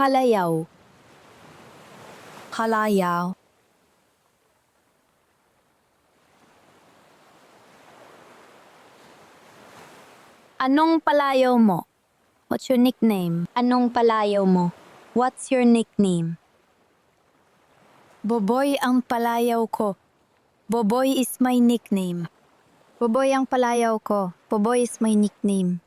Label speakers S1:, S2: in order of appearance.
S1: Halayaw. Halayaw. Anong palayaw mo? What's your nickname? Anong palayaw mo? What's your nickname? Boboy ang palayaw ko. Boboy is my nickname. Boboy ang palayaw ko. Boboy is my nickname.